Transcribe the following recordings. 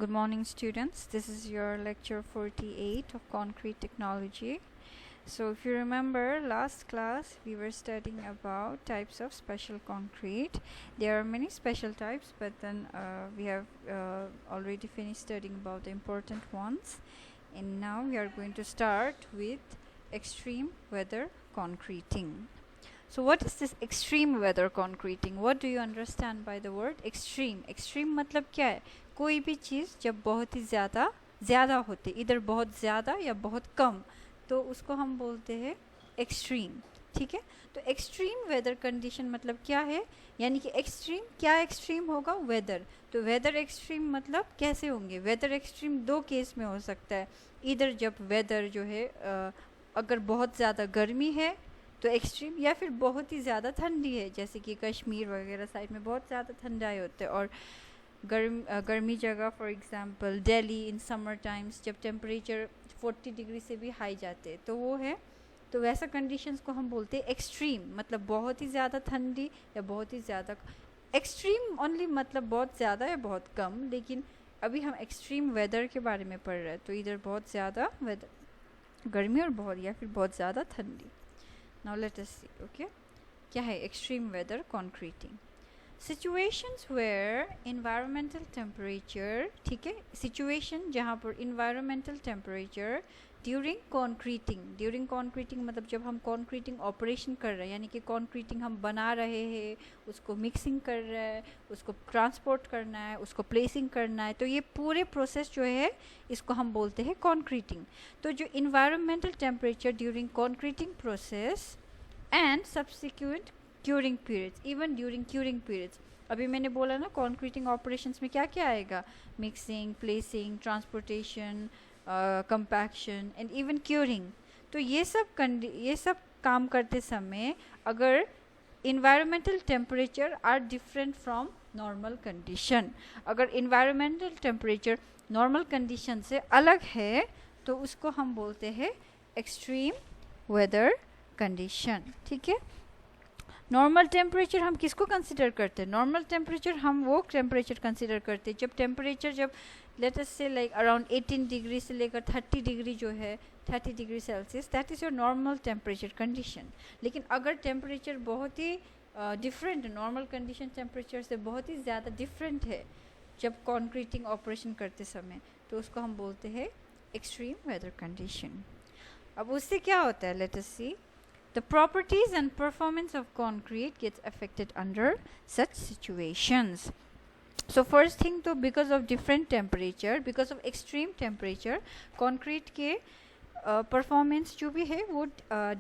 Good morning, students. This is your lecture 48 of concrete technology. So if you remember last class we were studying about types of special concrete. There are many special types, but then we have already finished studying about the important ones, and now we are going to start with extreme weather concreting. So what is this extreme weather concreting? What do you understand by the word extreme? Extreme मतलब क्या है? कोई भी चीज़ जब बहुत ही ज़्यादा होती, इधर बहुत ज़्यादा या बहुत कम, तो उसको हम बोलते हैं एक्सट्रीम. ठीक है, तो एक्सट्रीम वेदर कंडीशन मतलब क्या है? यानी कि एक्सट्रीम, क्या एक्सट्रीम होगा? वेदर. तो वेदर एक्सट्रीम मतलब कैसे होंगे? वेदर एक्सट्रीम दो केस में हो सकता है. इधर जब वेदर जो है अगर बहुत ज़्यादा गर्मी है तो एक्सट्रीम, या फिर बहुत ही ज़्यादा ठंडी है, जैसे कि कश्मीर वगैरह साइड में बहुत ज़्यादा ठंडाई होते हैं, और गर्मी जगह for example Delhi in summer times जब टेम्परेचर 40 डिग्री से भी हाई जाते हैं, तो वो है. तो वैसा कंडीशंस को हम बोलते हैं एक्सट्रीम, मतलब बहुत ही ज़्यादा ठंडी या बहुत ही ज़्यादा. एक्सट्रीम ओनली मतलब बहुत ज़्यादा या बहुत कम, लेकिन अभी हम एक्सट्रीम वेदर के बारे में पढ़ रहे हैं, तो इधर बहुत ज़्यादा वेदर गर्मी और बहुत या फिर बहुत ज़्यादा ठंडी. Now let us see, okay? क्या है extreme weather concreting? Situations where environmental temperature, ठीक है, situation जहाँ पर environmental temperature during concreting मतलब जब हम concreting operation कर रहे हैं, यानी कि concreting हम बना रहे हैं, उसको mixing कर रहे हैं, उसको transport करना है, उसको placing करना है, तो ये पूरे process जो है इसको हम बोलते हैं concreting. तो जो environmental temperature during concreting process and subsequent curing periods, even during curing periods. अभी मैंने बोला ना concreting operations में क्या क्या आएगा? mixing, placing, transportation, compaction and even curing. तो ये सब काम करते समय अगर environmental temperature are different from normal condition, अगर environmental temperature normal condition से अलग है तो उसको हम बोलते हैं extreme weather condition. ठीक है, नॉर्मल टेम्परेचर हम किसको कंसिडर करते हैं? नॉर्मल टेम्परेचर हम वो टेम्परेचर कंसिडर करते हैं जब टेम्परेचर जब लेट अस से लाइक अराउंड 18 डिग्री से लेकर 30 डिग्री जो है 30 degree Celsius, that is your normal temperature condition. लेकिन अगर टेम्परेचर बहुत ही डिफरेंट, नॉर्मल कंडीशन टेम्परेचर से बहुत ही ज़्यादा डिफरेंट है जब कॉन्क्रीटिंग ऑपरेशन करते समय, तो उसको हम बोलते हैं एक्सट्रीम वेदर कंडीशन. अब उससे क्या होता है? Let us see. The properties and performance of concrete gets affected under such situations. So first thing, तो because of different temperature, because of extreme temperature, concrete के performance जो भी है वो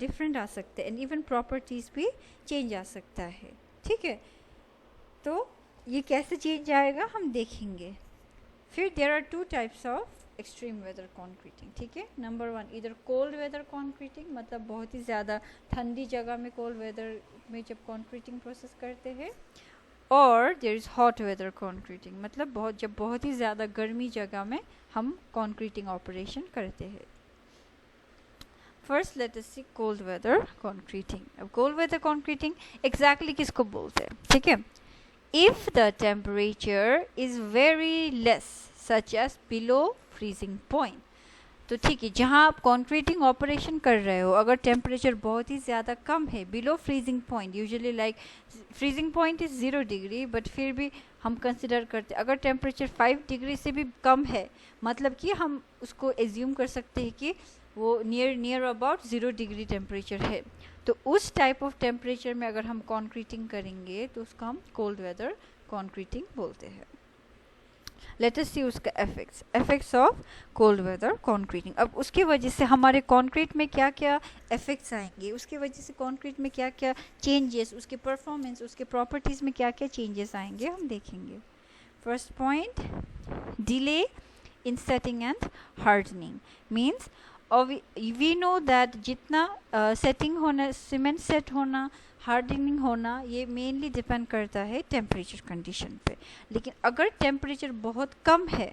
different आ सकते हैं, and even properties भी change आ सकता है. ठीक है, तो ये कैसे change आएगा हम देखेंगे. फिर there are two types of extreme weather concreting. ठीक है, नंबर वन इधर कोल्ड वेदर कॉन्क्रीटिंग, मतलब बहुत ही ज़्यादा ठंडी जगह में कोल्ड वेदर में जब कॉन्क्रीटिंग प्रोसेस करते हैं, और there is hot weather concreting, मतलब बहुत ही ज़्यादा गर्मी जगह में हम कॉन्क्रीटिंग ऑपरेशन करते हैं. First let us see cold weather concreting. अब कोल्ड वेदर कॉन्क्रीटिंग एग्जैक्टली किसको बोलते हैं? ठीक है, if the temperature is very less such as below freezing point. तो ठीक है, जहाँ आप कॉन्क्रीटिंग ऑपरेशन कर रहे हो अगर टेम्परेचर बहुत ही ज़्यादा कम है, below freezing point, usually like freezing point is 0 degree, but फिर भी हम कंसिडर करते अगर टेम्परेचर 5 डिग्री से भी कम है, मतलब कि हम उसको एज्यूम कर सकते हैं कि वो नियर अबाउट 0 डिग्री टेम्परेचर है. तो उस टाइप ऑफ टेम्परेचर में अगर हम कॉन्क्रीटिंग करेंगे तो उसको हम कोल्ड वेदर कॉन्क्रीटिंग बोलते हैं. लेट अस सी उसका effects of cold weather concreting. अब उसकी वजह से हमारे कॉन्क्रीट में क्या क्या इफेक्ट्स आएंगे, उसकी वजह से कॉन्क्रीट में क्या क्या चेंजेस, उसके परफॉर्मेंस, उसके प्रॉपर्टीज़ में क्या क्या चेंजेस आएंगे हम देखेंगे. First point, delay in setting and hardening. Means we know that जितना सेटिंग होना, सीमेंट सेट होना, हार्डनिंग होना, ये मेनली डिपेंड करता है टेम्परेचर कंडीशन पे. लेकिन अगर टेम्परेचर बहुत कम है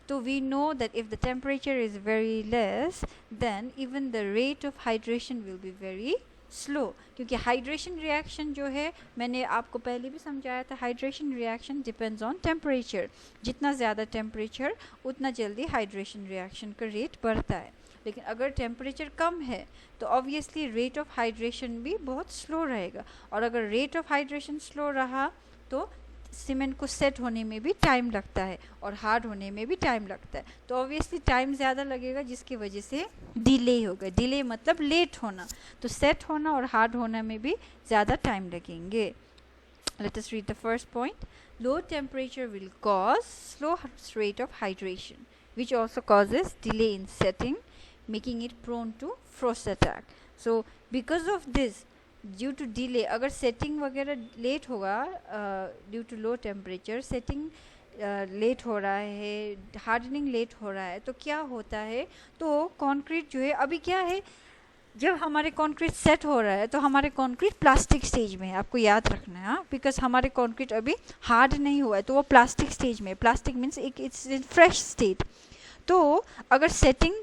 तो we know that if the temperature is very less then even the rate of hydration will be very slow, क्योंकि हाइड्रेशन रिएक्शन जो है मैंने आपको पहले भी समझाया था, hydration reaction depends on temperature. जितना ज़्यादा टेम्परेचर उतना जल्दी हाइड्रेशन रिएक्शन का रेट बढ़ता है। लेकिन अगर टेम्परेचर कम है तो ऑब्वियसली रेट ऑफ हाइड्रेशन भी बहुत स्लो रहेगा, और अगर रेट ऑफ हाइड्रेशन स्लो रहा तो सीमेंट को सेट होने में भी टाइम लगता है और हार्ड होने में भी टाइम लगता है। तो ऑब्वियसली टाइम ज़्यादा लगेगा, जिसकी वजह से डिले होगा। डिले मतलब लेट होना, तो सेट होना और हार्ड होने में भी ज़्यादा टाइम लगेंगे। Let us read the first point. Low temperature will cause slow rate of hydration, which also causes delay in setting, making it prone to frost attack. So because of this, due to delay, अगर setting वगैरह late होगा due to low temperature, setting late हो रहा है, hardening late हो रहा है, तो क्या होता है, तो कंक्रीट जो है अभी क्या है, जब हमारे कंक्रीट सेट हो रहा है तो हमारे कंक्रीट प्लास्टिक स्टेज में है, आपको याद रखना है, बिकॉज हमारे कंक्रीट अभी हार्ड नहीं हुआ है, तो वो प्लास्टिक स्टेज में है। Plastic means it's in fresh state. तो अगर सेटिंग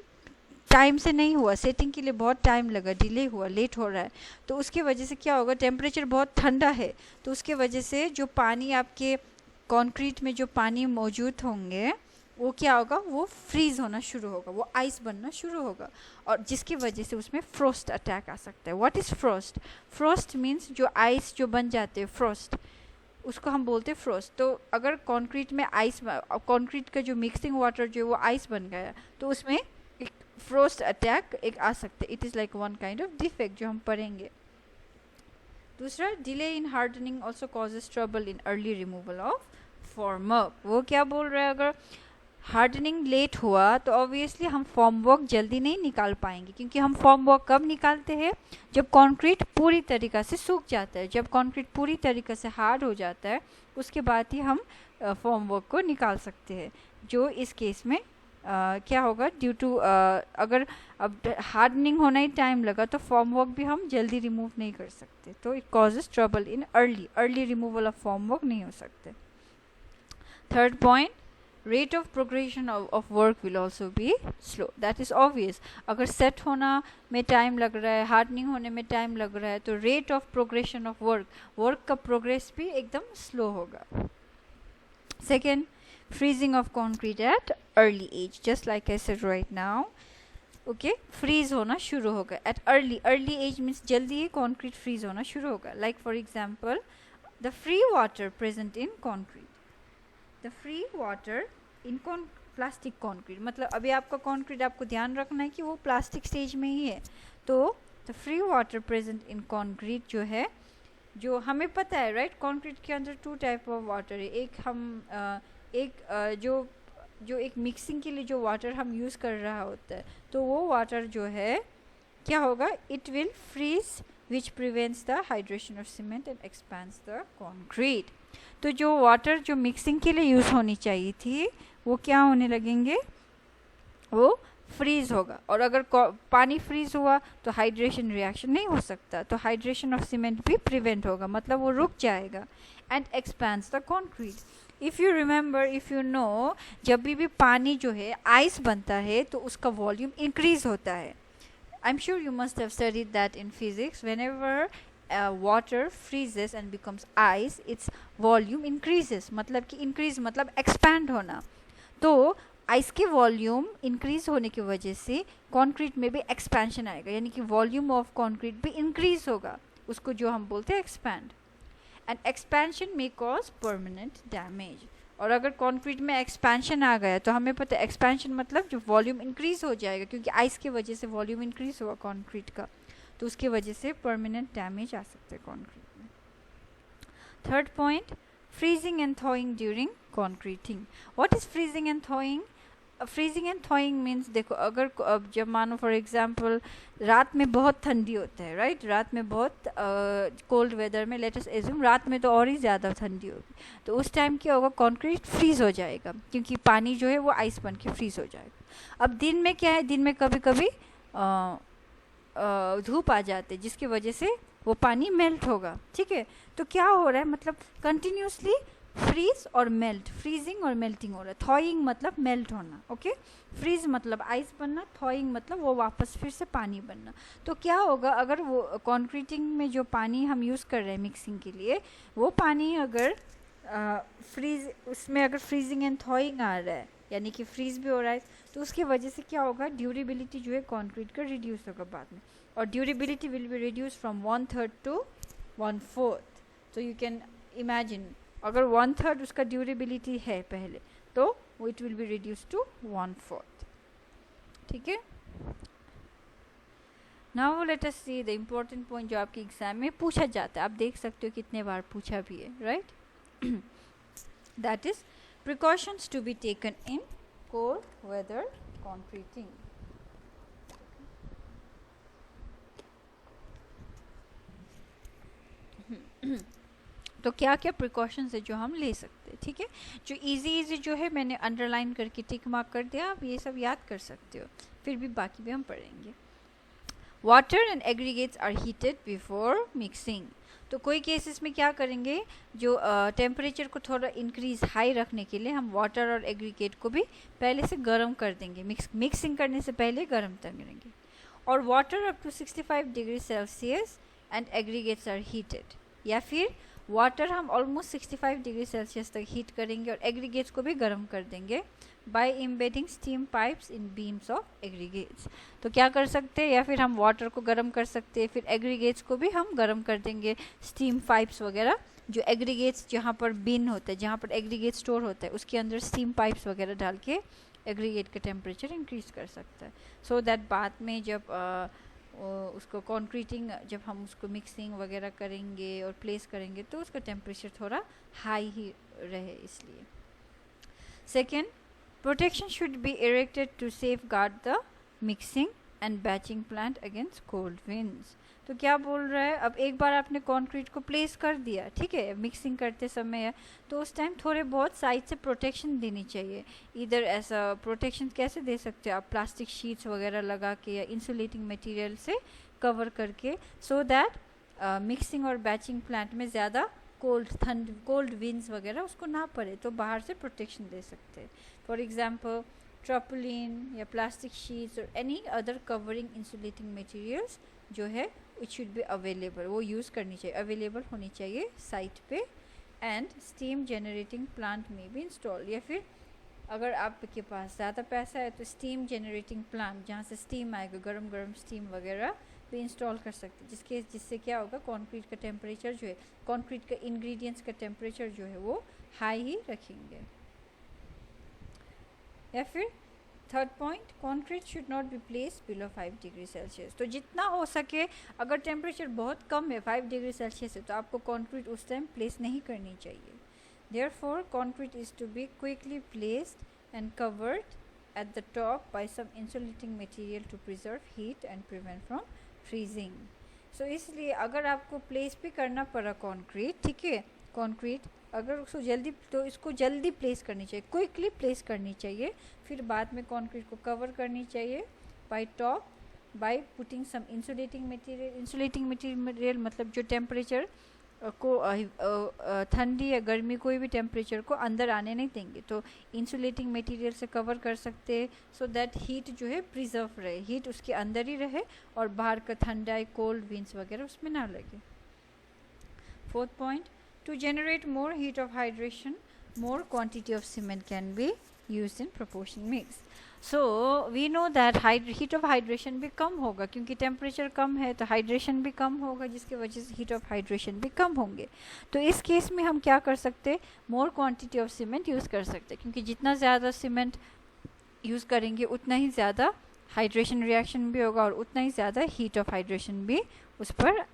टाइम से नहीं हुआ, सेटिंग के लिए बहुत टाइम लगा, डिले हुआ, लेट हो रहा है, तो उसकी वजह से क्या होगा, टेम्परेचर बहुत ठंडा है, तो उसके वजह से जो पानी आपके कंक्रीट में जो पानी मौजूद होंगे वो क्या होगा, वो फ्रीज़ होना शुरू होगा, वो आइस बनना शुरू होगा, और जिसकी वजह से उसमें फ्रोस्ट अटैक आ सकता है। What is frost? Frost means जो आइस जो बन जाते हैं, फ्रोस्ट, उसको हम बोलते हैं फ्रोस्ट। तो अगर कंक्रीट में आइस, कंक्रीट का जो मिक्सिंग वाटर जो वो आइस बन गया, तो उसमें एक फ्रोस्ट अटैक एक आ सकता है। It is like one kind of defect जो हम पढ़ेंगे। दूसरा, delay in hardening also causes trouble in early removal of formwork. वो क्या बोल रहे हैं, अगर हार्डनिंग लेट हुआ तो ऑब्वियसली हम फॉर्मवर्क जल्दी नहीं निकाल पाएंगे, क्योंकि हम फॉर्मवर्क कब निकालते हैं, जब कंक्रीट पूरी तरीक़ा से सूख जाता है, जब कंक्रीट पूरी तरीक़े से हार्ड हो जाता है, उसके बाद ही हम फॉर्मवर्क को निकाल सकते हैं। जो इस केस में क्या होगा, ड्यू टू अगर अब हार्डनिंग होना ही टाइम लगा तो फॉर्मवर्क भी हम जल्दी रिमूव नहीं कर सकते, तो it causes trouble in early removal of formwork नहीं हो सकते। Third point, rate of progression of work will also be slow. That is obvious. अगर set होना में टाइम लग रहा है, हार्डनिंग होने में टाइम लग रहा है, तो rate of progression of work का प्रोग्रेस भी एकदम स्लो होगा। Second, freezing of concrete at early age, just like I said right now. Okay, freeze होना शुरू होगा at early age means जल्दी ही concrete freeze होना शुरू होगा। Like for example, the free water present in concrete. The free water in plastic concrete, मतलब अभी आपका कंक्रीट, आपको ध्यान रखना है कि वो प्लास्टिक स्टेज में ही है। तो the free water present in concrete जो है, जो हमें पता है राइट, कंक्रीट के अंदर टू टाइप ऑफ वाटर है। एक हम जो एक मिक्सिंग के लिए जो वाटर हम यूज़ कर रहा होता है, तो वो वाटर जो है क्या होगा, it will freeze which prevents the hydration of cement and expands the concrete. तो जो वाटर जो मिक्सिंग के लिए यूज़ होनी चाहिए थी वो क्या होने लगेंगे, वो फ्रीज़ होगा। और अगर पानी फ्रीज़ हुआ तो हाइड्रेशन रिएक्शन नहीं हो सकता, तो हाइड्रेशन ऑफ सीमेंट भी प्रिवेंट होगा, मतलब वो रुक जाएगा। And expands the concrete. If you remember, if you know, जब भी पानी जो है आइस बनता है तो उसका वॉल्यूम इंक्रीज होता है। I am sure you must have studied that in physics. Whenever water freezes and becomes ice, its volume increases, मतलब कि increase मतलब expand होना। तो आइस के वॉल्यूम इंक्रीज होने की वजह से कंक्रीट में भी एक्सपेंशन आएगा, यानी कि वॉल्यूम ऑफ कंक्रीट भी इंक्रीज होगा, उसको जो हम बोलते हैं expand. And expansion may cause permanent damage. और अगर कंक्रीट में एक्सपेंशन आ गया तो हमें पता है एक्सपेंशन मतलब जो वॉल्यूम इंक्रीज हो जाएगा, क्योंकि आइस की वजह से वॉल्यूम इंक्रीज हुआ कंक्रीट का, तो उसकी वजह से परमानेंट डैमेज आ सकते हैं कंक्रीट में। Third point, freezing and थॉइंग during concreting. What is freezing and थॉइंग? Freezing and थॉइंग means, देखो अगर जब मानो फॉर एग्जांपल रात में बहुत ठंडी होता है राइट, रात में बहुत कोल्ड वेदर में, लेट अस एज्यूम रात में तो और ही ज़्यादा ठंडी होगी, तो उस टाइम क्या होगा, कंक्रीट फ्रीज हो जाएगा, क्योंकि पानी जो है वो आइस बन के फ्रीज हो जाएगा। अब दिन में क्या है, दिन में कभी कभी धूप आ जाते हैं, जिसकी वजह से वो पानी मेल्ट होगा, ठीक है। तो क्या हो रहा है, मतलब कंटिन्यूसली फ्रीज और मेल्ट, फ्रीजिंग और मेल्टिंग हो रहा है। थॉइंग मतलब मेल्ट होना, ओके। फ्रीज मतलब आइस बनना, थॉइंग मतलब वो वापस फिर से पानी बनना। तो क्या होगा अगर वो कॉन्क्रीटिंग में जो पानी हम यूज़ कर रहे हैं मिक्सिंग के लिए, वो पानी अगर फ्रीज, उसमें अगर फ्रीजिंग एंड थॉइंग आ रहा है, यानी कि फ्रीज भी हो रहा है, तो उसकी वजह से क्या होगा, ड्यूरेबिलिटी जो है कॉन्क्रीट का रिड्यूस होगा बाद में, और durability will be reduce from 1/3 to 1/4। तो यू कैन इमेजिन अगर 1/3 उसका ड्यूरेबिलिटी है पहले, तो it will be reduce to 1/4। ठीक है। Now let us see the important point जो आपके एग्जाम में पूछा जाता है। आप देख सकते हो कितने बार पूछा भी है, right. That is precautions to be taken in cold weather concreting. तो क्या क्या प्रिकॉशंस है जो हम ले सकते हैं, ठीक है। जो इजी जो है मैंने अंडरलाइन करके टिक मार्क कर दिया, आप ये सब याद कर सकते हो, फिर भी बाकी भी हम पढ़ेंगे। Water and aggregates are heated before mixing. तो कोई केसेस में क्या करेंगे, जो टेम्परेचर को थोड़ा इंक्रीज हाई रखने के लिए हम वाटर और एग्रीगेट को भी पहले से गर्म कर देंगे, मिक्सिंग करने से पहले गर्म करेंगे। और water up to 65 degree Celsius and aggregates are heated, या फिर वाटर हम ऑलमोस्ट 65 डिग्री सेल्सियस तक हीट करेंगे और एग्रीगेट्स को भी गर्म कर देंगे by embedding steam pipes in beams of aggregates. तो क्या कर सकते हैं, या फिर हम वाटर को गर्म कर सकते हैं, फिर एग्रीगेट्स को भी हम गर्म कर देंगे स्टीम पाइप्स वगैरह, जो एग्रीगेट्स जहाँ पर बिन होता है, जहाँ पर एग्रीगेट स्टोर होता है, उसके अंदर स्टीम पाइप्स वगैरह डाल के एग्रीगेट का टेम्परेचर इंक्रीज कर सकता है, सो दैट बाद में जब उसको कॉन्क्रीटिंग, जब हम उसको मिक्सिंग वगैरह करेंगे और प्लेस करेंगे तो उसका टेम्परेचर थोड़ा हाई ही रहे, इसलिए। Second, protection should be erected to safeguard the mixing and batching plant against cold winds. तो क्या बोल रहा है, अब एक बार आपने कंक्रीट को प्लेस कर दिया, ठीक है, मिक्सिंग करते समय, तो उस टाइम थोड़े बहुत साइड से प्रोटेक्शन देनी चाहिए। इधर ऐसा प्रोटेक्शन कैसे दे सकते हो आप, प्लास्टिक शीट्स वगैरह लगा के या इंसुलेटिंग मटेरियल से कवर करके, सो दैट मिक्सिंग और बैचिंग प्लांट में ज़्यादा कोल्ड विंड्स वगैरह उसको ना पड़े, तो बाहर से प्रोटेक्शन दे सकते हैं। फॉर एग्जाम्पल ट्रपलिन या प्लास्टिक शीट्स और any other covering insulating materials जो है इट शुड बी अवेलेबल, वो यूज़ करनी चाहिए, अवेलेबल होनी चाहिए साइट पे। एंड स्टीम जनरेटिंग प्लांट में भी इंस्टॉल, या फिर अगर आपके पास ज़्यादा पैसा है तो स्टीम जनरेटिंग प्लांट जहाँ से स्टीम आएगा, गरम गरम स्टीम वगैरह भी इंस्टॉल कर सकते हैं, जिससे क्या होगा, कंक्रीट का टेम्परेचर जो है, कंक्रीट का इंग्रेडिएंट्स का टेम्परेचर जो है वो हाई ही रखेंगे। या फिर third point, concrete should not B place below 5 degree Celsius. तो जितना हो सके, अगर टेम्परेचर बहुत कम है, 5 डिग्री सेल्सियस है, तो आपको कंक्रीट उस टाइम प्लेस नहीं करनी चाहिए। Therefore concrete is to be quickly placed and covered at the top by some insulating material to preserve heat and prevent from freezing. So इसलिए अगर आपको प्लेस भी करना पड़ा कंक्रीट, ठीक है, कंक्रीट अगर उसको जल्दी, तो इसको जल्दी प्लेस करनी चाहिए, क्विकली प्लेस करनी चाहिए, फिर बाद में कंक्रीट को कवर करनी चाहिए by top by putting some insulating material. Insulating material मतलब जो टेम्परेचर को ठंडी या गर्मी, कोई भी टेम्परेचर को अंदर आने नहीं देंगे, तो इंसुलेटिंग मटेरियल से कवर कर सकते हैं, सो दैट हीट जो है प्रिजर्व रहे, हीट उसके अंदर ही रहे और बाहर का ठंडा कोल्ड विंड्स वगैरह उसमें ना लगे। Fourth point, to generate more heat of hydration, more quantity of cement can be used in proportion mix. So we know that heat of hydration भी कम होगा, क्योंकि टेम्परेचर कम है तो हाइड्रेशन भी कम होगा, जिसकी वजह से हीट ऑफ हाइड्रेशन भी कम होंगे। तो इस केस में हम क्या कर सकते हैं, more quantity of cement use कर सकते हैं, क्योंकि जितना ज़्यादा सीमेंट यूज़ करेंगे उतना ही ज़्यादा हाइड्रेशन रिएक्शन भी होगा और उतना ही ज़्यादा हीट ऑफ हाइड्रेशन भी उस पर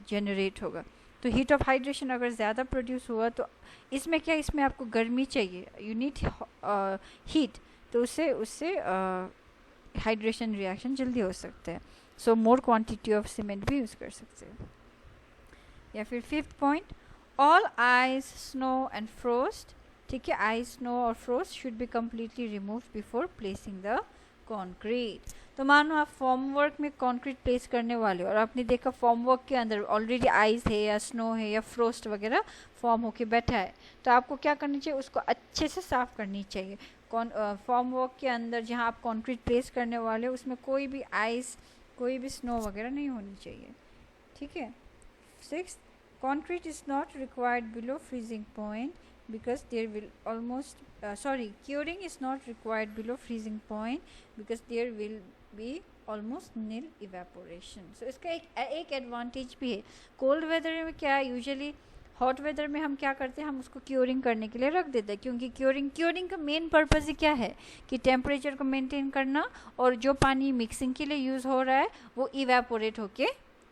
जनरेट होगा। तो हीट ऑफ हाइड्रेशन अगर ज़्यादा प्रोड्यूस हुआ तो इसमें क्या, इसमें आपको गर्मी चाहिए, यू नीड हीट, तो उससे हाइड्रेशन रिएक्शन जल्दी हो सकते हैं। सो मोर क्वांटिटी ऑफ सीमेंट भी यूज़ कर सकते हैं। या फिर fifth point, all ice, snow and frost, ठीक है, आइस, स्नो और frost should be completely remove before placing the concrete. तो मानो आप फॉर्मवर्क में कंक्रीट प्लेस करने वाले हो और आपने देखा फॉर्मवर्क के अंदर ऑलरेडी आइस है या स्नो है या फ्रोस्ट वगैरह फॉर्म होके बैठा है, तो आपको क्या करनी चाहिए, उसको अच्छे से साफ़ करनी चाहिए। फॉर्मवर्क के अंदर जहाँ आप कंक्रीट प्लेस करने वाले हो उसमें कोई भी आइस, कोई भी स्नो वगैरह नहीं होनी चाहिए, ठीक है। 6, concrete is not required below freezing point because there will curing is not required below freezing point because there will be almost nil evaporation. So इसका एक एडवांटेज भी है। कोल्ड वेदर में क्या यूजुअली, हॉट वेदर में हम क्या करते हैं, हम उसको क्योरिंग करने के लिए रख देते हैं, क्योंकि क्योरिंग का मेन पर्पज़ ही क्या है कि टेम्परेचर को मेंटेन करना और जो पानी मिक्सिंग के लिए यूज़ हो रहा है वो इवेपोरेट होके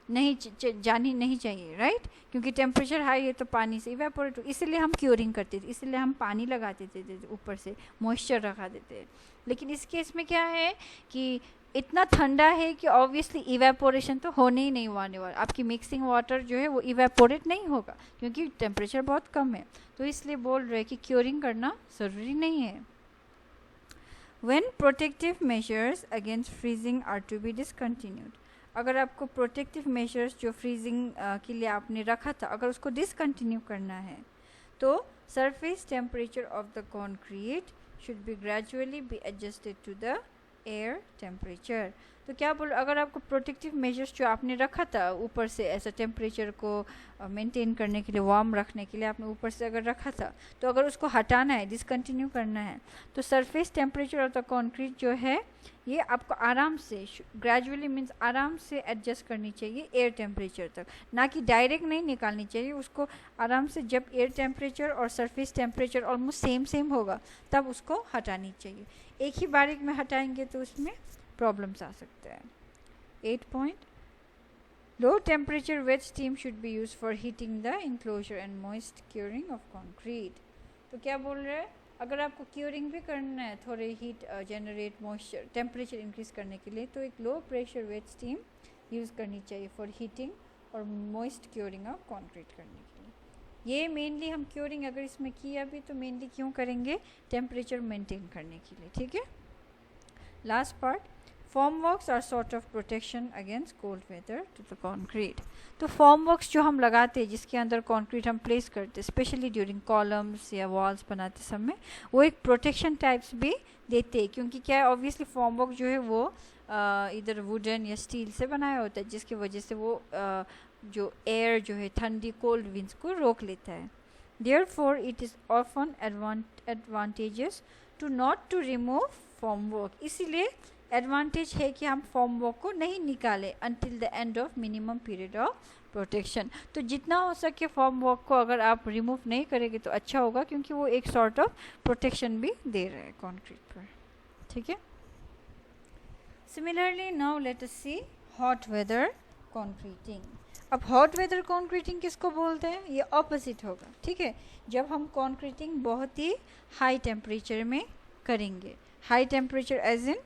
नहीं जानी नहीं चाहिए, राइट। क्योंकि टेम्परेचर हाई है तो पानी से इवेपोरेट, इसीलिए हम क्योरिंग करते थे, इसीलिए हम पानी लगाते थे ऊपर से, मॉइस्चर रखा देते हैं। लेकिन इस केस में क्या है कि इतना ठंडा है कि ऑब्वियसली इवेपोरेशन तो होने ही नहीं होने वाला, आपकी मिक्सिंग वाटर जो है वो इवेपोरेट नहीं होगा क्योंकि टेम्परेचर बहुत कम है। तो इसलिए बोल रहे हैं कि क्योरिंग करना ज़रूरी नहीं है। When protective measures against freezing are to be discontinued, अगर आपको प्रोटेक्टिव मेजर्स जो फ्रीजिंग के लिए आपने रखा था अगर उसको डिसकंटिन्यू करना है तो surface temperature of the concrete should be gradually be adjusted to the air temperature. तो क्या बोल, अगर आपको प्रोटेक्टिव मेजर्स जो आपने रखा था ऊपर से ऐसा टेम्परेचर को मेंटेन करने के लिए, वार्म रखने के लिए आपने ऊपर से अगर रखा था, तो अगर उसको हटाना है, डिसकंटिन्यू करना है, तो surface temperature of the concrete जो है ये आपको आराम से, ग्रेजुअली मीन्स आराम से एडजस्ट करनी चाहिए एयर टेम्परेचर तक, ना कि डायरेक्ट नहीं निकालनी चाहिए उसको। आराम से जब एयर टेम्परेचर और सरफेस टेम्परेचर ऑलमोस्ट सेम होगा तब उसको हटानी चाहिए। एक ही बारीक में हटाएंगे तो उसमें प्रॉब्लम्स आ सकते हैं। 8 point, low temperature wet steam should be use for heating the enclosure and moist curing of concrete. तो क्या बोल रहे हैं, अगर आपको क्यूरिंग भी करना है, थोड़े heat generate, moisture, temperature increase करने के लिए, तो एक low pressure wet steam use करनी चाहिए फॉर हीटिंग और मॉइस्ट क्यूरिंग ऑफ कंक्रीट करने के लिए। ये मेनली हम क्यूरिंग अगर इसमें किया भी तो मेनली क्यों करेंगे, टेम्परेचर मेंटेन करने के लिए, ठीक है। Last part, formworks are sort of protection against cold weather to the concrete. तो फॉर्मवर्क्स जो हम लगाते हैं जिसके अंदर कंक्रीट हम प्लेस करते हैं, स्पेशली ड्यूरिंग कॉलम्स या वॉल्स बनाते समय, वो एक प्रोटेक्शन टाइप्स भी देते हैं, क्योंकि क्या है, ऑब्वियसली फॉर्मवर्क जो है वो इधर वुडन या स्टील से बनाया होता है, जिसकी वजह से वो जो एयर जो है ठंडी कोल्ड विंड्स को रोक लेता है। Therefore it is often advantages to not to remove formwork, इसीलिए एडवांटेज है कि हम फॉर्मवर्क को नहीं निकालें until the end of minimum period of protection. तो जितना हो सके फॉर्मवर्क को अगर आप रिमूव नहीं करेंगे तो अच्छा होगा, क्योंकि वो एक सॉर्ट ऑफ प्रोटेक्शन भी दे रहे हैं कंक्रीट पर, ठीक है। सिमिलरली नाउ लेट अस सी हॉट वेदर कंक्रीटिंग। अब हॉट वेदर कंक्रीटिंग किसको बोलते हैं, ये ऑपोजिट होगा, ठीक है। जब हम कंक्रीटिंग बहुत ही हाई टेम्परेचर में करेंगे, हाई टेम्परेचर एज इन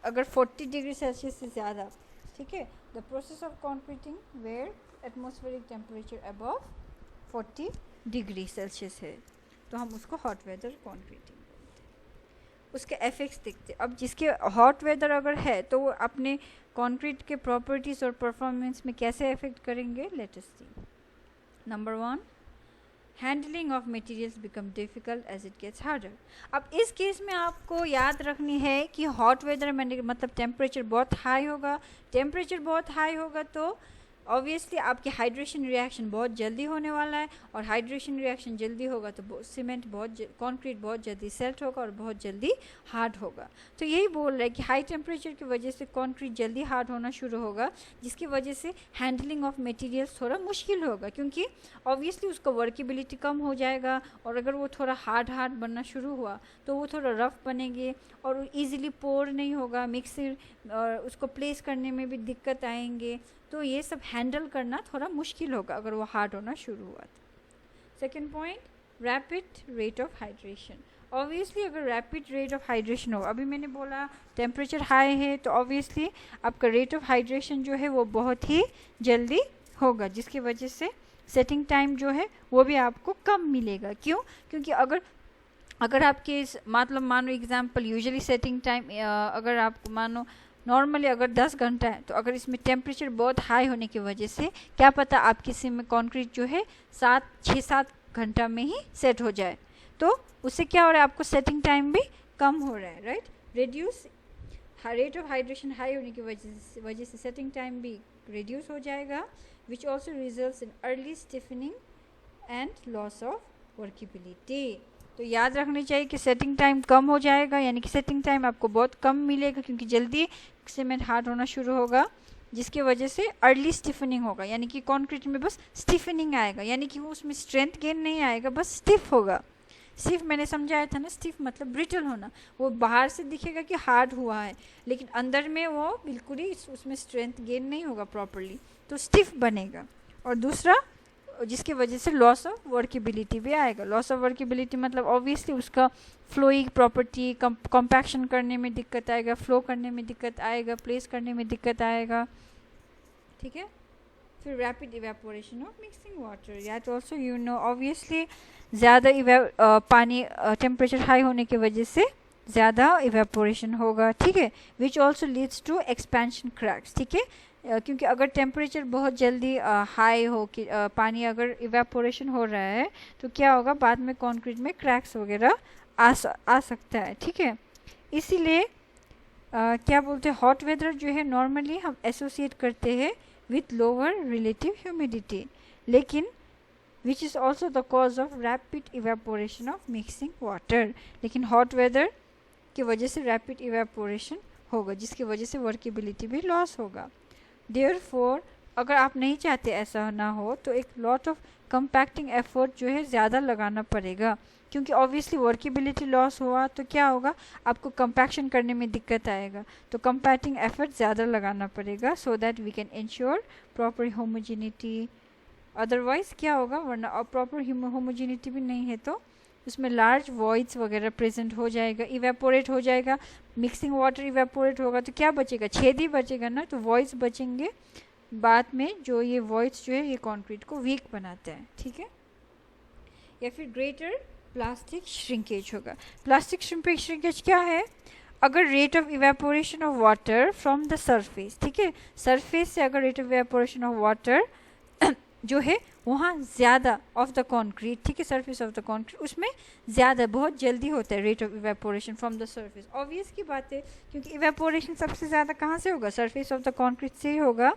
अगर 40 डिग्री सेल्सियस से ज़्यादा, ठीक है, the process of concreting where atmospheric temperature above 40 degree Celsius है, तो हम उसको हॉट वेदर कंक्रीटिंग बोलते हैं। उसके इफेक्ट्स देखते हैं। अब जिसके हॉट वेदर अगर है तो वो अपने कंक्रीट के प्रॉपर्टीज़ और परफॉर्मेंस में कैसे इफेक्ट करेंगे, let us see. Number 1, handling of materials become difficult as it gets harder. अब इस केस में आपको याद रखनी है कि हॉट वेदर में मतलब टेम्परेचर बहुत हाई होगा, टेम्परेचर बहुत हाई होगा तो ऑब्वियसली आपकी हाइड्रेशन रिएक्शन बहुत जल्दी होने वाला है, और हाइड्रेशन रिएक्शन जल्दी होगा तो कंक्रीट बहुत जल्दी सेल्ट होगा और बहुत जल्दी हार्ड होगा। तो यही बोल रहा है कि हाई टेम्परेचर की वजह से कंक्रीट जल्दी हार्ड होना शुरू होगा, जिसकी वजह से हैंडलिंग ऑफ मटेरियल्स थोड़ा मुश्किल होगा, क्योंकि ऑब्वियसली उसका वर्केबिलिटी कम हो जाएगा, और अगर वो थोड़ा हार्ड बनना शुरू हुआ तो वो थोड़ा रफ बनेंगे और ईजिली पोर नहीं होगा, मिक्सर और उसको प्लेस करने में भी दिक्कत आएंगे, तो ये सब हैंडल करना थोड़ा मुश्किल होगा अगर वो हार्ड होना शुरू हुआ तो। Second point, rapid rate of hydration. Obviously अगर रैपिड रेट ऑफ हाइड्रेशन हो, अभी मैंने बोला टेम्परेचर हाई है तो ऑब्वियसली आपका रेट ऑफ हाइड्रेशन जो है वो बहुत ही जल्दी होगा, जिसकी वजह से सेटिंग टाइम जो है वो भी आपको कम मिलेगा। क्यों? क्योंकि अगर अगर आपके मतलब मानो एग्जांपल यूजुअली सेटिंग टाइम अगर आपको मानो नॉर्मली अगर 10 घंटा है, तो अगर इसमें टेम्परेचर बहुत हाई होने की वजह से क्या पता आपकी सिम में कंक्रीट जो है 6-7 घंटा में ही सेट हो जाए, तो उससे क्या हो रहा है, आपको सेटिंग टाइम भी कम हो रहा है, right. Reduce rate of hydration high होने की वजह से सेटिंग टाइम भी रिड्यूस हो जाएगा, which also results in early stiffening and loss of workability. तो याद रखनी चाहिए कि सेटिंग टाइम कम हो जाएगा, यानी कि सेटिंग टाइम आपको बहुत कम मिलेगा, क्योंकि जल्दी सीमेंट हार्ड होना शुरू होगा, जिसकी वजह से अर्ली स्टिफनिंग होगा, यानी कि कंक्रीट में बस स्टिफनिंग आएगा, यानी कि वो उसमें स्ट्रेंथ गेन नहीं आएगा, बस स्टिफ होगा। स्टिफ मैंने समझाया था ना, स्टिफ मतलब ब्रिटल होना। वो बाहर से दिखेगा कि हार्ड हुआ है, लेकिन अंदर में वो बिल्कुल ही उसमें स्ट्रेंथ गेन नहीं होगा प्रॉपरली, तो स्टिफ बनेगा। और दूसरा, जिसकी वजह से लॉस ऑफ वर्केबिलिटी भी आएगा। लॉस ऑफ वर्केबिलिटी मतलब ऑब्वियसली उसका फ्लोइंग प्रॉपर्टी, कॉम्पैक्शन करने में दिक्कत आएगा, फ्लो करने में दिक्कत आएगा, प्लेस करने में दिक्कत आएगा, ठीक है। फिर rapid evaporation of mixing water, that also you know obviously ज़्यादा पानी टेम्परेचर हाई होने की वजह से ज़्यादा इवेपोरेशन होगा, ठीक है। Which also leads to expansion cracks, ठीक है। क्योंकि अगर टेम्परेचर बहुत जल्दी हाई हो कि पानी अगर इवेपोरेशन हो रहा है, तो क्या होगा, बाद में कंक्रीट में क्रैक्स वगैरह आ सकता है, ठीक है। इसीलिए क्या बोलते हैं, हॉट वेदर जो है नॉर्मली हम एसोसिएट करते हैं विथ लोअर रिलेटिव ह्यूमिडिटी, लेकिन which is also the cause of rapid evaporation of mixing water. लेकिन हॉट वेदर की वजह से रैपिड इवेपोरेशन होगा, जिसकी वजह से वर्केबिलिटी भी लॉस होगा। देयरफॉर अगर आप नहीं चाहते ऐसा ना हो, तो एक लॉट ऑफ कंपैक्टिंग एफर्ट जो है ज़्यादा लगाना पड़ेगा, क्योंकि ऑब्वियसली वर्केबिलिटी लॉस हुआ तो क्या होगा, आपको कंपैक्शन करने में दिक्कत आएगा, तो कंपैक्टिंग एफर्ट ज़्यादा लगाना पड़ेगा, so that we can ensure proper homogeneity. Otherwise क्या होगा, वरना प्रॉपर होमोजिनिटी भी नहीं है तो उसमें लार्ज वॉइड्स वगैरह प्रेजेंट हो जाएगा, इवेपोरेट हो जाएगा, मिक्सिंग वाटर इवेपोरेट होगा, तो क्या बचेगा, छेद ही बचेगा ना, तो वॉइड्स बचेंगे बाद में, जो ये वॉइड्स जो है ये कंक्रीट को वीक बनाते हैं, ठीक है। या फिर ग्रेटर प्लास्टिक श्रिंकेज होगा। प्लास्टिक श्रिंकेज क्या है, अगर rate of evaporation of water from the surface, ठीक है, सरफेस से अगर rate of evaporation of water जो है वहाँ ज़्यादा ऑफ द कंक्रीट, ठीक है, सरफेस ऑफ द कंक्रीट उसमें ज़्यादा बहुत जल्दी होता है rate of evaporation from the surface. Obvious की बात है, क्योंकि इवेपोरेशन सबसे ज़्यादा कहाँ से होगा, सरफेस ऑफ द कंक्रीट से ही होगा।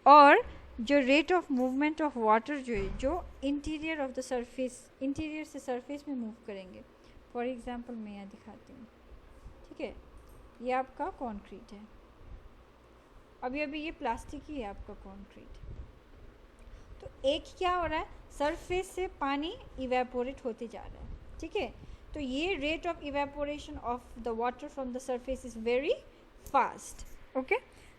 और जो rate of movement of water जो है, जो interior of the surface, interior से सरफेस में मूव करेंगे। फॉर एग्जांपल मैं यहाँ दिखाती हूँ, ठीक है, ये आपका कंक्रीट है, अभी ये प्लास्टिक ही है आपका कंक्रीट, तो एक क्या हो रहा है, सरफेस से पानी इवेपोरेट होते जा रहा है, ठीक है। तो ये rate of evaporation of the water from the surface is very fast, okay.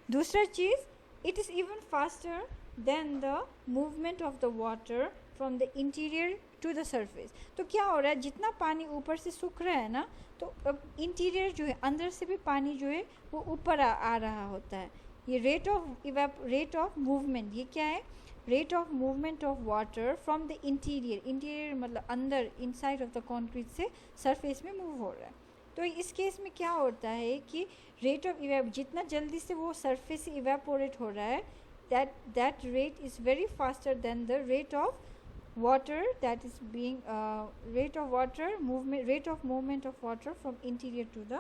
दूसरा चीज़, it is even faster than the movement of the water from the interior to the surface. तो क्या हो रहा है, जितना पानी ऊपर से सूख रहा है ना, तो अब इंटीरियर जो है, अंदर से भी पानी जो है वो ऊपर आ रहा होता है। ये रेट ऑफ मूवमेंट, ये क्या है, rate of movement of water from the interior मतलब अंदर, इनसाइड ऑफ द कंक्रीट से सरफेस में मूव हो रहा है। तो इस केस में क्या होता है कि रेट ऑफ जितना जल्दी से वो सरफेस से इवेपोरेट हो रहा है, that rate is very faster than the rate of water that is being rate of movement of water from interior to the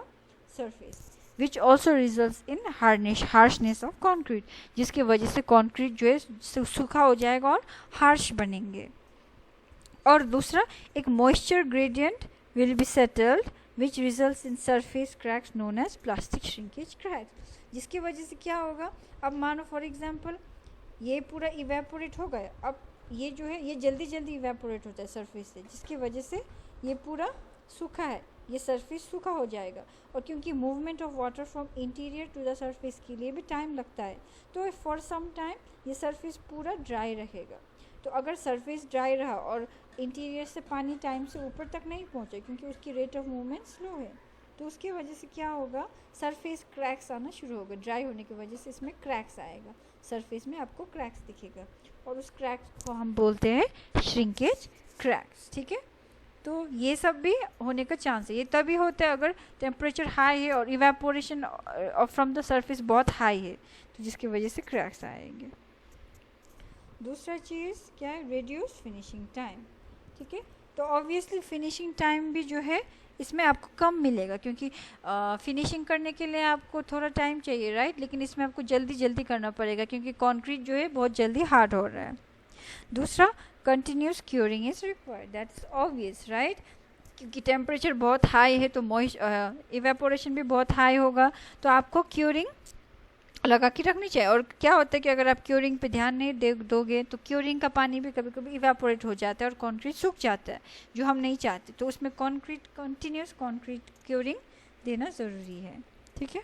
surface, which also results in harshness of concrete, जिसकी वजह से concrete जो है सूखा हो जाएगा और harsh बनेंगे। और दूसरा, एक moisture gradient will be settled which results in surface cracks known as plastic shrinkage cracks, जिसकी वजह से क्या होगा, अब मानो फॉर एग्जांपल ये पूरा इवेपोरेट हो गया, अब ये जो है ये जल्दी इवेपोरेट होता है सरफेस से, जिसकी वजह से ये पूरा सूखा है, ये सरफेस सूखा हो जाएगा। और क्योंकि movement of water from interior to the surface के लिए भी टाइम लगता है, तो फॉर सम टाइम ये सरफेस पूरा ड्राई रहेगा। तो अगर सरफेस ड्राई रहा और इंटीरियर से पानी टाइम से ऊपर तक नहीं पहुँचा, क्योंकि उसकी रेट ऑफ मूवमेंट स्लो है, तो उसकी वजह से क्या होगा, सरफेस क्रैक्स आना शुरू होगा। ड्राई होने की वजह से इसमें क्रैक्स आएगा, सरफेस में आपको क्रैक्स दिखेगा, और उस क्रैक्स को हम बोलते हैं श्रिंकेज क्रैक्स, ठीक है। तो ये सब भी होने का चांस है। ये तभी होता है अगर टेम्परेचर हाई है और इवेपोरेशन फ्रॉम द सरफेस बहुत हाई है, तो जिसकी वजह से क्रैक्स आएंगे। दूसरा चीज़ क्या है, रिड्यूस फिनिशिंग टाइम। ठीक है, तो ऑब्वियसली फिनिशिंग टाइम भी जो है इसमें आपको कम मिलेगा, क्योंकि फिनिशिंग करने के लिए आपको थोड़ा टाइम चाहिए, राइट, लेकिन इसमें आपको जल्दी जल्दी करना पड़ेगा क्योंकि कंक्रीट जो है बहुत जल्दी हार्ड हो रहा है। दूसरा, continuous curing is required, that's obvious, right, क्योंकि टेम्परेचर बहुत हाई है तो इवेपोरेशन भी बहुत हाई होगा, तो आपको क्यूरिंग लगा के रखनी चाहिए। और क्या होता है कि अगर आप क्यूरिंग पे ध्यान नहीं दोगे तो क्यूरिंग का पानी भी कभी कभी इवेपोरेट हो जाता है और कंक्रीट सूख जाता है, जो हम नहीं चाहते। तो उसमें कंटिन्यूस कंक्रीट क्यूरिंग देना ज़रूरी है। ठीक है,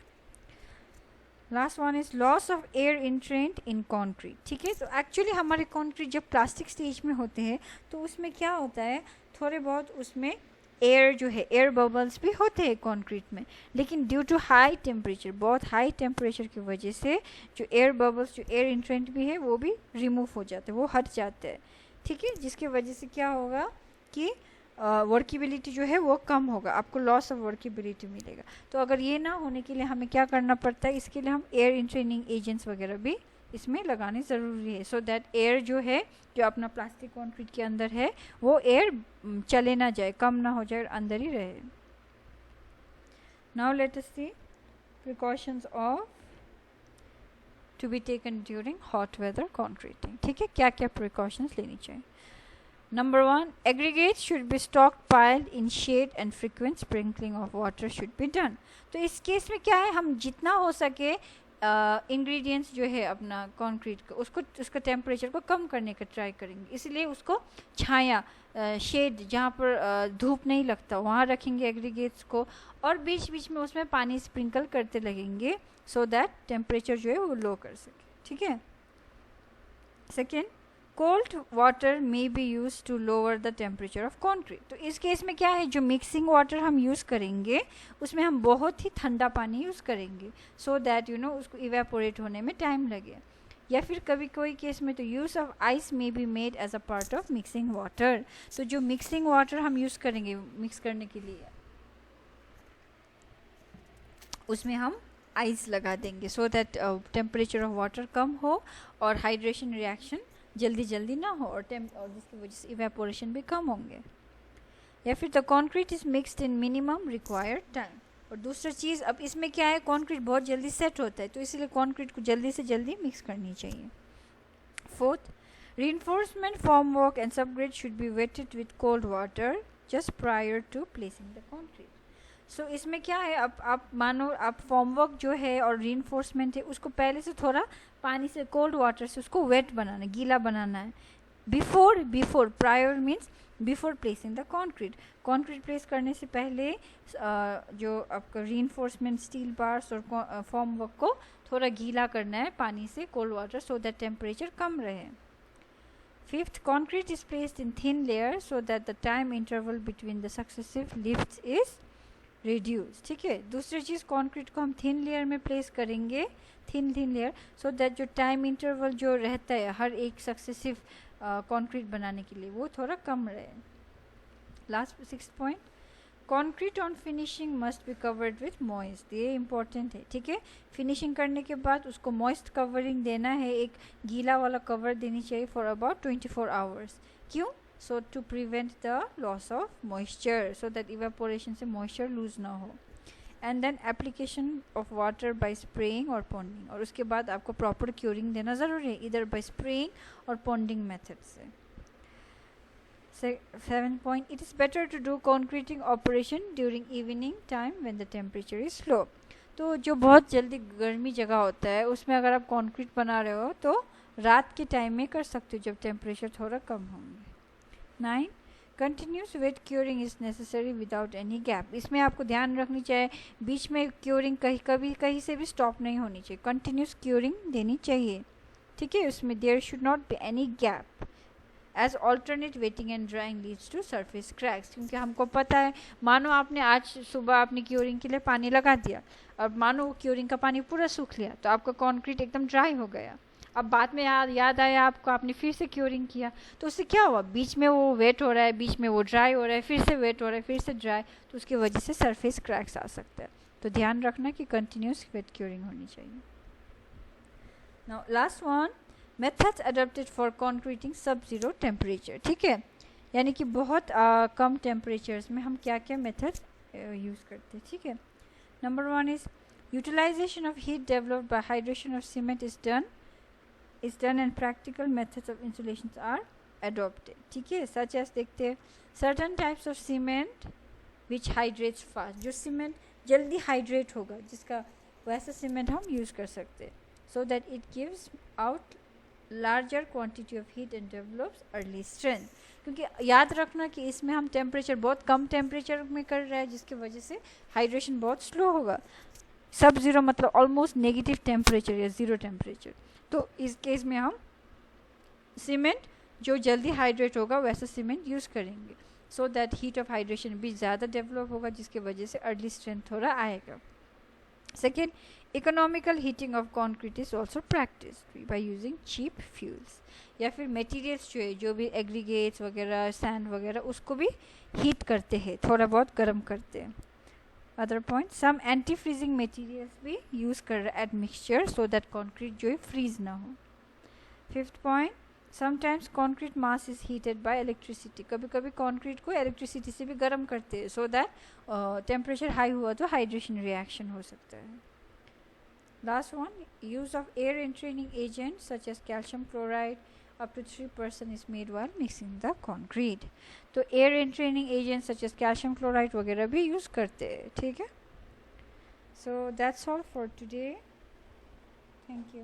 last one is loss of air entrainment in concrete. ठीक है, तो एक्चुअली हमारे कंक्रीट जब प्लास्टिक स्टेज में होते हैं तो उसमें क्या होता है, थोड़े बहुत उसमें एयर जो है, एयर बबल्स भी होते हैं कंक्रीट में, लेकिन ड्यू टू हाई टेम्परेचर, बहुत हाई टेम्परेचर की वजह से जो एयर बबल्स, जो एयर इंट्रेंट भी है वो भी रिमूव हो जाते हैं, वो हट जाते हैं। ठीक है, जिसकी वजह से क्या होगा कि वर्केबिलिटी जो है वो कम होगा, आपको लॉस ऑफ वर्केबिलिटी मिलेगा। तो अगर ये ना होने के लिए हमें क्या करना पड़ता है, इसके लिए हम एयर इंट्रेनिंग एजेंट्स वगैरह भी इसमें लगाने ज़रूरी है, सो दैट एयर जो है, जो अपना प्लास्टिक कंक्रीट के अंदर है, वो एयर चले ना जाए, कम ना हो जाए, अंदर ही रहे। Now let us see precautions of to be taken during hot weather concreting. ठीक है, क्या क्या प्रिकॉशंस लेनी चाहिए। Number 1, aggregates should be stockpiled in shade and frequent sprinkling of water should be done. तो इस केस में क्या है, हम जितना हो सके इंग्रेडिएंट्स जो है अपना कंक्रीट का, उसका टेम्परेचर को कम करने का ट्राई करेंगे, इसलिए उसको छाया, शेड, जहाँ पर धूप नहीं लगता वहाँ रखेंगे एग्रीगेट्स को, और बीच बीच में उसमें पानी स्प्रिंकल करते लगेंगे, सो दैट टेम्परेचर जो है वो लो कर सके। ठीक है, second, cold water may be use to lower the temperature of concrete. तो इस केस में क्या है, जो मिक्सिंग वाटर हम यूज़ करेंगे उसमें हम बहुत ही ठंडा पानी यूज़ करेंगे, सो दैट उसको इवेपोरेट होने में टाइम लगे। या फिर कभी कोई केस में तो use of ice may be made as a part of mixing water. तो जो मिक्सिंग वाटर हम यूज़ करेंगे मिक्स करने के लिए, उसमें हम आइस लगा देंगे, so that temperature of water कम हो और हाइड्रेशन रिएक्शन जल्दी जल्दी ना हो, और जिसकी वजह से इवेपोरेशन भी कम होंगे। या फिर the concrete is mixed in minimum required time. और दूसरा चीज़, अब इसमें क्या है, कंक्रीट बहुत जल्दी सेट होता है, तो इसलिए कंक्रीट को जल्दी से जल्दी मिक्स करनी चाहिए। Fourth, reinforcement formwork and subgrade should be wetted with cold water just prior to placing the concrete. सो इसमें क्या है, अब आप मानो आप फॉर्मवर्क जो है और रीइंफोर्समेंट है उसको पहले से थोड़ा पानी से, कोल्ड वाटर से उसको वेट बनाना है, गीला बनाना है, before prior means before placing the concrete place करने से पहले जो आपका रीइंफोर्समेंट स्टील बार्स और फॉर्मवर्क को थोड़ा गीला करना है पानी से, cold water, so that temperature कम रहे। Fifth, concrete is placed in thin layers so that the time interval between the successive lifts is reduced. ठीक है, दूसरी चीज़, कंक्रीट को हम थिन लेयर में प्लेस करेंगे, थिन लेयर, सो दैट जो टाइम इंटरवल जो रहता है हर एक सक्सेसिव कंक्रीट बनाने के लिए वो थोड़ा कम रहे। Last 6th point, concrete on finishing must be covered with moist. ये इंपॉर्टेंट है। ठीक है, फिनिशिंग करने के बाद उसको मॉइस्ट कवरिंग देना है, एक गीला वाला कवर देनी चाहिए फॉर अबाउट 24 आवर्स। क्यों? So to prevent the loss of moisture, so that evaporation से मॉइस्चर लूज ना हो। And then application of water by spraying or ponding, और उसके बाद आपको प्रॉपर क्यूरिंग देना ज़रूरी है, इधर बाय स्प्रेइंग और पॉन्डिंग मेथड से। 7th point, it is better to do concreting operation during evening time when the temperature is low. तो जो बहुत जल्दी गर्मी जगह होता है उसमें अगर आप कंक्रीट बना रहे हो तो रात के टाइम में कर सकते हो जब टेम्परेचर थोड़ा कम होंगे। 9, continuous wet curing is necessary without any gap. इसमें आपको ध्यान रखनी चाहिए, बीच में क्यूरिंग कहीं से भी स्टॉप नहीं होनी चाहिए, कंटिन्यूस क्यूरिंग देनी चाहिए। ठीक है, उसमें there should not be any gap as alternate wetting and drying leads to surface cracks. क्योंकि हमको पता है, मानो आपने आज सुबह आपने क्यूरिंग के लिए पानी लगा दिया और मानो वो क्यूरिंग का पानी पूरा सूख लिया तो आपका कंक्रीट एकदम ड्राई हो गया। अब बाद में याद आया आपको, आपने फिर से क्योरिंग किया, तो उससे क्या हुआ, बीच में वो वेट हो रहा है, बीच में वो ड्राई हो रहा है, फिर से वेट हो रहा है, फिर से ड्राई, तो उसकी वजह से सरफेस क्रैक्स आ सकता है। तो ध्यान रखना कि कंटिन्यूस वेट क्योरिंग होनी चाहिए। Now last one, methods adopted for concreting सब जीरो टेम्परेचर। ठीक है, यानी कि बहुत कम टेम्परेचर्स में हम क्या क्या मेथड्स यूज़ करते हैं। ठीक है, number 1 is utilization of heat developed by hydration of cement is done and practical methods of insulations are adopted. ठीक है, such as देखते हैं certain types of cement which hydrates fast, जो सीमेंट जल्दी हाइड्रेट होगा जिसका, वैसा सीमेंट हम यूज़ कर सकते हैं, so that it gives out larger quantity of heat and develops early strength। क्योंकि याद रखना कि इसमें हम टेम्परेचर बहुत कम टेम्परेचर में कर रहे हैं, जिसकी वजह से हाइड्रेशन बहुत स्लो होगा। सब ज़ीरो मतलब ऑलमोस्ट नेगेटिव टेम्परेचर या ज़ीरो टेम्परेचर, तो इस केस में हम सीमेंट जो जल्दी हाइड्रेट होगा वैसा सीमेंट यूज़ करेंगे, so that heat of hydration भी ज़्यादा डेवलप होगा, जिसकी वजह से अर्ली स्ट्रेंथ थोड़ा आएगा। Second, economical heating of concrete is also practice by using cheap fuels, या फिर मटेरियल्स जो है, जो भी एग्रीगेट्स वगैरह, सैंड वगैरह, उसको भी हीट करते हैं, थोड़ा बहुत गर्म करते हैं। Other point, some anti freezing materials भी यूज़ कर रहे admixture, so that concrete जो है फ्रीज ना हो। Fifth point, sometimes concrete mass is heated by electricity, कभी कभी कॉन्क्रीट को इलेक्ट्रिसिटी से भी गर्म करते हैं, सो दैट टेम्परेचर हाई हुआ तो हाइड्रेशन रिएक्शन हो सकता है। Last one, use of air entraining agent such as calcium chloride up to 3% is made while mixing the concrete। तो air entraining agent such as calcium chloride वगैरह भी use करते हैं। ठीक है, so that's all for today, thank you.